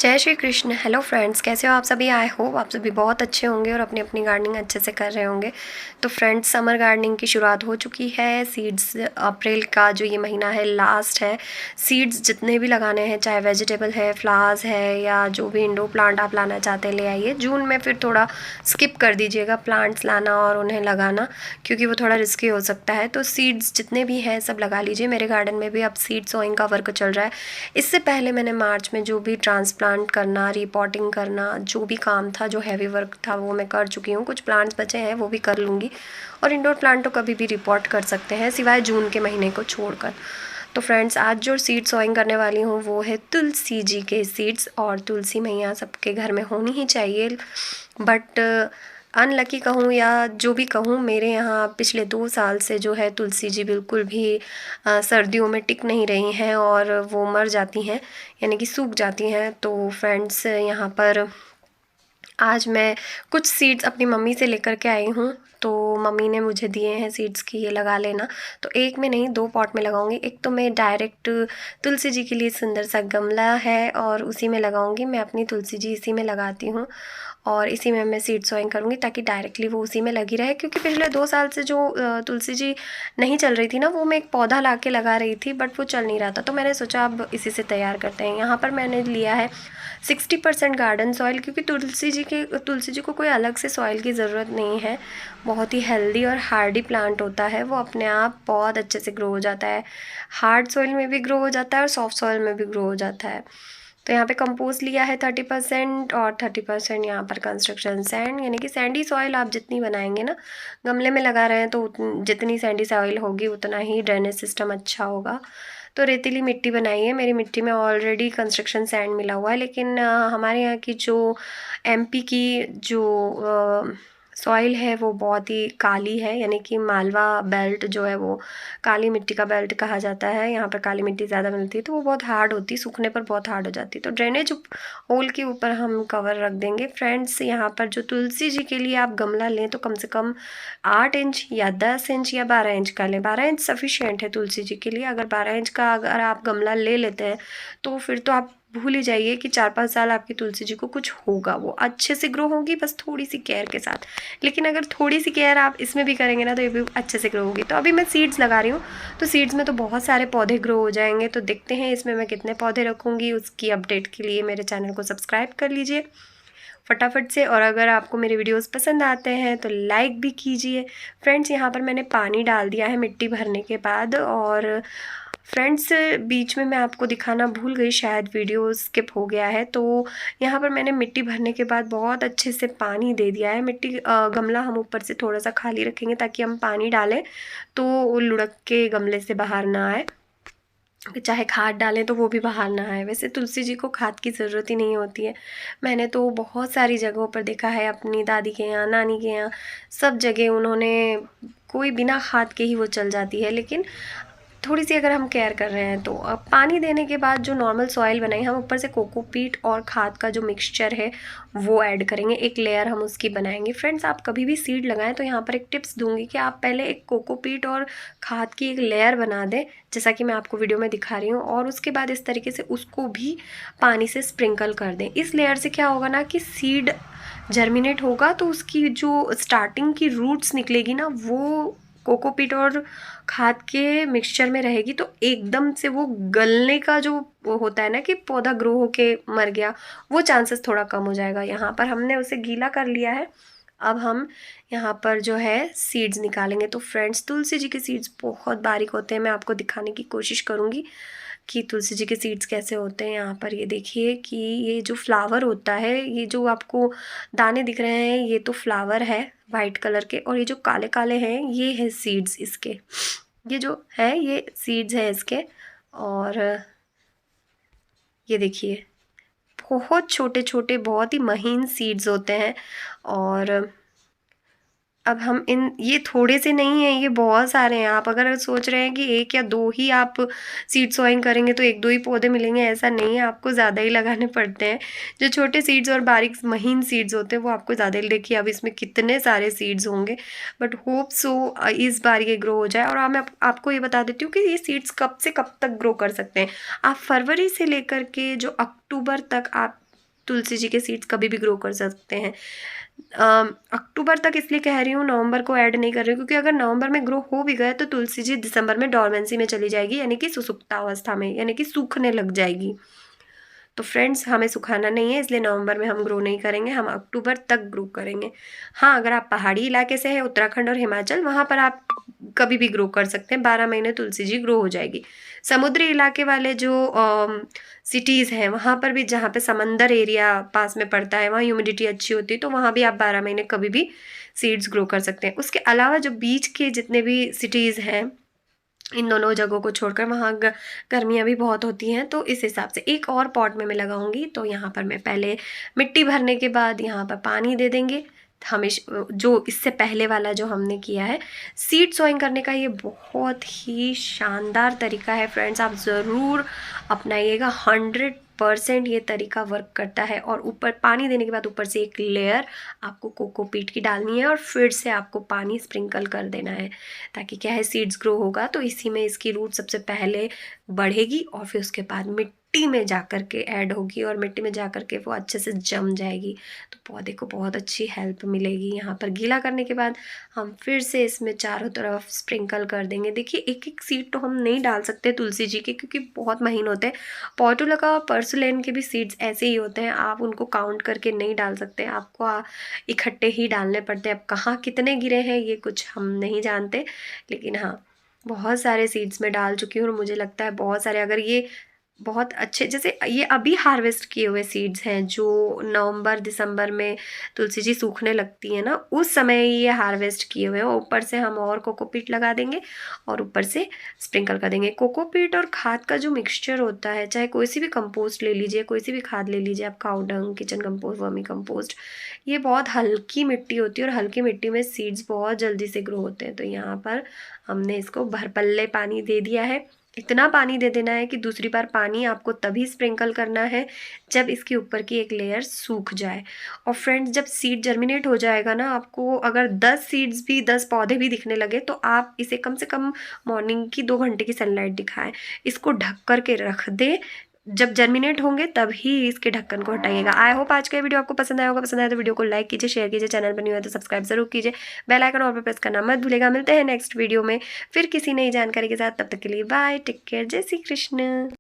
जय Shri Krishna. Hello friends, कैसे हो आप सभी। आई होप आप सभी बहुत अच्छे होंगे और अपनी अपनी गार्डनिंग अच्छे से कर रहे होंगे। तो फ्रेंड्स, समर गार्डनिंग की शुरुआत हो चुकी है। सीड्स अप्रैल का जो ये महीना है लास्ट है। सीड्स जितने भी लगाने हैं, चाहे वेजिटेबल है, फ्लावर्स है, या जो भी इंडोर प्लांट आप लाना चाहते हैं ले आइए। जून में फिर थोड़ा स्किप कर दीजिएगा प्लांट्स लाना और उन्हें लगाना, क्योंकि वो थोड़ा रिस्की हो सकता है। तो सीड्स जितने भी हैं सब लगा लीजिए। मेरे गार्डन में भी अब सीड सोइंग का वर्क चल रहा है। इससे पहले मैंने मार्च में जो भी ट्रांसप्लांट करना, रिपोर्टिंग करना, जो भी काम था, जो हैवी वर्क था, वो मैं कर चुकी हूँ। कुछ प्लांट्स बचे हैं वो भी कर लूँगी। और इंडोर प्लांट तो कभी भी रिपोर्ट कर सकते हैं, सिवाय जून के महीने को छोड़कर। तो फ्रेंड्स, आज जो सीड सोइंग करने वाली हूँ वो है तुलसी जी के सीड्स। और तुलसी मैया सबके घर में होनी ही चाहिए। बट अनलकी कहूँ या जो भी कहूँ, मेरे यहाँ पिछले 2 साल से जो है तुलसी जी बिल्कुल भी सर्दियों में टिक नहीं रही हैं और वो मर जाती हैं, यानी कि सूख जाती हैं। तो फ्रेंड्स, यहाँ पर आज मैं कुछ सीड्स अपनी मम्मी से लेकर के आई हूँ। तो मम्मी ने मुझे दिए हैं सीड्स की, ये लगा लेना। तो एक में नहीं, 2 पॉट में लगाऊंगी। एक तो मैं डायरेक्ट तुलसी जी के लिए सुंदर सा गमला है और उसी में लगाऊंगी। मैं अपनी तुलसी जी इसी में लगाती हूँ और इसी में मैं सीड सोइंग करूँगी, ताकि डायरेक्टली वो उसी में लगी रहे। क्योंकि पिछले 2 साल से जो तुलसी जी नहीं चल रही थी ना, वो मैं एक पौधा ला के लगा रही थी, बट वो चल नहीं रहा था। तो मैंने सोचा अब इसी से तैयार करते हैं। यहाँ पर मैंने लिया है 60% गार्डन सॉइल, क्योंकि तुलसी जी को कोई अलग से सॉइल की ज़रूरत नहीं है। बहुत ही हेल्दी और हार्डी प्लांट होता है। वो अपने आप बहुत अच्छे से ग्रो हो जाता है। हार्ड सॉइल में भी ग्रो हो जाता है और सॉफ्ट सॉइल में भी ग्रो हो जाता है। तो यहाँ पे कंपोस्ट लिया है 30% और 30% यहाँ पर कंस्ट्रक्शन सैंड, यानी कि सैंडी सॉइल आप जितनी बनाएंगे ना, गमले में लगा रहे हैं तो जितनी सैंडी सॉइल होगी उतना ही ड्रेनेज सिस्टम अच्छा होगा। तो रेतीली मिट्टी बनाई है। मेरी मिट्टी में ऑलरेडी कंस्ट्रक्शन सैंड मिला हुआ है, लेकिन हमारे यहाँ की जो एमपी की जो सॉइल है वो बहुत ही काली है, यानी कि मालवा बेल्ट जो है वो काली मिट्टी का बेल्ट कहा जाता है। यहाँ पर काली मिट्टी ज़्यादा मिलती है, तो वो बहुत हार्ड होती है, सूखने पर बहुत हार्ड हो जाती है। तो ड्रेनेज होल के ऊपर हम कवर रख देंगे। फ्रेंड्स, यहाँ पर जो तुलसी जी के लिए आप गमला लें तो कम से कम 8 इंच या 10 इंच या 12 इंच का लें। 12 इंच सफिशिएंट है तुलसी जी के लिए। अगर 12 इंच का अगर आप गमला ले लेते हैं तो फिर तो आप भूल ही जाइए कि 4-5 साल आपकी तुलसी जी को कुछ होगा। वो अच्छे से ग्रो होगी, बस थोड़ी सी केयर के साथ। लेकिन अगर थोड़ी सी केयर आप इसमें भी करेंगे ना, तो ये भी अच्छे से ग्रो होगी। तो अभी मैं सीड्स लगा रही हूँ, तो सीड्स में तो बहुत सारे पौधे ग्रो हो जाएंगे। तो देखते हैं इसमें मैं कितने पौधे रखूँगी। उसकी अपडेट के लिए मेरे चैनल को सब्सक्राइब कर लीजिए फटाफट से। और अगर आपको मेरे वीडियोस पसंद आते हैं तो लाइक भी कीजिए। फ्रेंड्स, यहाँ पर मैंने पानी डाल दिया है मिट्टी भरने के बाद। और फ्रेंड्स, बीच में मैं आपको दिखाना भूल गई, शायद वीडियो स्किप हो गया है। तो यहाँ पर मैंने मिट्टी भरने के बाद बहुत अच्छे से पानी दे दिया है। मिट्टी गमला हम ऊपर से थोड़ा सा खाली रखेंगे, ताकि हम पानी डालें तो लुढ़क के गमले से बाहर ना आए। चाहे खाद डालें तो वो भी बाहर ना आए। वैसे तुलसी जी को खाद की ज़रूरत ही नहीं होती है। मैंने तो बहुत सारी जगहों पर देखा है, अपनी दादी के यहाँ, नानी के यहाँ, सब जगह उन्होंने कोई बिना खाद के ही वो चल जाती है। लेकिन थोड़ी सी अगर हम केयर कर रहे हैं तो अब पानी देने के बाद जो नॉर्मल सॉइल बनाई, हम ऊपर से कोकोपीट और खाद का जो मिक्सचर है वो ऐड करेंगे। एक लेयर हम उसकी बनाएंगे। फ्रेंड्स, आप कभी भी सीड लगाएं तो यहाँ पर एक टिप्स दूंगी कि आप पहले एक कोकोपीट और खाद की एक लेयर बना दें, जैसा कि मैं आपको वीडियो में दिखा रही हूँ। और उसके बाद इस तरीके से उसको भी पानी से स्प्रिंकल कर दें। इस लेयर से क्या होगा ना, कि सीड जर्मिनेट होगा तो उसकी जो स्टार्टिंग की रूट्स निकलेगी ना, वो कोकोपीट और खाद के मिक्सचर में रहेगी। तो एकदम से वो गलने का जो वो होता है ना, कि पौधा ग्रो होके मर गया, वो चांसेस थोड़ा कम हो जाएगा। यहाँ पर हमने उसे गीला कर लिया है। अब हम यहाँ पर जो है सीड्स निकालेंगे। तो फ्रेंड्स, तुलसी जी के सीड्स बहुत बारीक होते हैं। मैं आपको दिखाने की कोशिश करूँगी कि तुलसी जी के सीड्स कैसे होते हैं। यहाँ पर ये देखिए कि ये जो फ्लावर होता है, ये जो आपको दाने दिख रहे हैं, ये तो फ्लावर है वाइट कलर के। और ये जो काले काले हैं, ये है सीड्स इसके। ये जो है ये सीड्स है इसके। और ये देखिए, बहुत छोटे छोटे, बहुत ही महीन सीड्स होते हैं। और अब हम ये थोड़े से नहीं हैं, ये बहुत सारे हैं। आप अगर सोच रहे हैं कि 1 या 2 ही आप सीड सोइंग करेंगे तो 1-2 ही पौधे मिलेंगे, ऐसा नहीं है, आपको ज़्यादा ही लगाने पड़ते हैं। जो छोटे सीड्स और बारीक महीन सीड्स होते हैं वो आपको ज़्यादा ही। देखिए अब इसमें कितने सारे सीड्स होंगे, बट होप सो इस बार ये ग्रो हो जाए। और मैं आपको ये बता देती हूँ कि ये सीड्स कब से कब तक ग्रो कर सकते हैं। आप फरवरी से लेकर के जो अक्टूबर तक आप तुलसी जी के सीड्स कभी भी ग्रो कर सकते हैं। अक्टूबर तक इसलिए कह रही हूँ, नवंबर को ऐड नहीं कर रही हूँ, क्योंकि अगर नवंबर में ग्रो हो भी गए तो तुलसी जी दिसंबर में डोरमेंसी में चली जाएगी, यानी कि सुसुप्तावस्था में, यानी कि सूखने लग जाएगी। तो फ्रेंड्स हमें सुखाना नहीं है, इसलिए नवंबर में हम ग्रो नहीं करेंगे, हम अक्टूबर तक ग्रो करेंगे। हाँ, अगर आप पहाड़ी इलाके से हैं, उत्तराखंड और हिमाचल, वहाँ पर आप कभी भी ग्रो कर सकते हैं, 12 महीने तुलसी जी ग्रो हो जाएगी। समुद्री इलाके वाले जो सिटीज़ हैं, वहाँ पर भी, जहाँ पे समंदर एरिया पास में पड़ता है, वहाँ ह्यूमिडिटी अच्छी होती है, तो वहाँ भी आप 12 महीने कभी भी सीड्स ग्रो कर सकते हैं। उसके अलावा जो बीच के जितने भी सिटीज़ हैं, इन दोनों जगहों को छोड़कर, वहाँ गर्मियाँ भी बहुत होती हैं, तो इस हिसाब से एक और पॉट में मैं लगाऊंगी। तो यहाँ पर मैं पहले मिट्टी भरने के बाद यहाँ पर पानी दे देंगे। हमेशा जो इससे पहले वाला जो हमने किया है सीड सोइंग करने का, ये बहुत ही शानदार तरीका है फ्रेंड्स, आप ज़रूर अपनाइएगा। 100% ये तरीका वर्क करता है। और ऊपर पानी देने के बाद ऊपर से एक लेयर आपको कोकोपीट की डालनी है और फिर से आपको पानी स्प्रिंकल कर देना है, ताकि क्या है, सीड्स ग्रो होगा तो इसी में इसकी रूट सबसे पहले बढ़ेगी और फिर उसके बाद मिट्टी में जा कर के ऐड होगी और मिट्टी में जा कर के वो अच्छे से जम जाएगी, तो पौधे को बहुत अच्छी हेल्प मिलेगी। यहाँ पर गीला करने के बाद हम फिर से इसमें चारों तरफ स्प्रिंकल कर देंगे। देखिए, एक एक सीड तो हम नहीं डाल सकते तुलसी जी के, क्योंकि बहुत महीन होते हैं। पोर्टुला और पर्सुलेन के भी सीड्स ऐसे ही होते हैं, आप उनको काउंट करके नहीं डाल सकते, आपको इकट्ठे ही डालने पड़ते हैं। अब कहाँ कितने गिरे हैं ये कुछ हम नहीं जानते, लेकिन हाँ, बहुत सारे सीड्स में डाल चुकी हूँ और मुझे लगता है बहुत सारे, अगर ये बहुत अच्छे, जैसे ये अभी हार्वेस्ट किए हुए सीड्स हैं जो नवंबर दिसंबर में तुलसी जी सूखने लगती है ना, उस समय ये हार्वेस्ट किए हुए हैं। ऊपर से हम और कोकोपीट लगा देंगे और ऊपर से स्प्रिंकल कर देंगे। कोकोपीट और खाद का जो मिक्सचर होता है, चाहे कोई सी भी कंपोस्ट ले लीजिए, कोई सी भी खाद ले लीजिए आप, cow dung, kitchen compost, vermi compost, ये बहुत हल्की मिट्टी होती है और हल्की मिट्टी में सीड्स बहुत जल्दी से ग्रो होते हैं। तो यहाँ पर हमने इसको भरपल्ले पानी दे दिया है। इतना पानी दे देना है कि दूसरी बार पानी आपको तभी स्प्रिंकल करना है जब इसके ऊपर की एक लेयर सूख जाए। और फ्रेंड्स, जब सीड जर्मिनेट हो जाएगा ना, आपको अगर 10 सीड्स भी, 10 पौधे भी दिखने लगे, तो आप इसे कम से कम मॉर्निंग की 2 घंटे की सनलाइट दिखाएं, इसको ढक कर के रख दें। जब जर्मिनेट होंगे तभी इसके ढक्कन को हटाइएगा। आई होप आज का वीडियो आपको पसंद आया होगा। पसंद आया तो वीडियो को लाइक कीजिए, शेयर कीजिए, चैनल पर नहीं हुआ तो सब्सक्राइब जरूर कीजिए, बेल आइकन और पे प्रेस करना मत भूलेगा। मिलते हैं नेक्स्ट वीडियो में फिर किसी नई जानकारी के साथ, तब तक के लिए बाय, टेक केयर, जय श्री कृष्ण।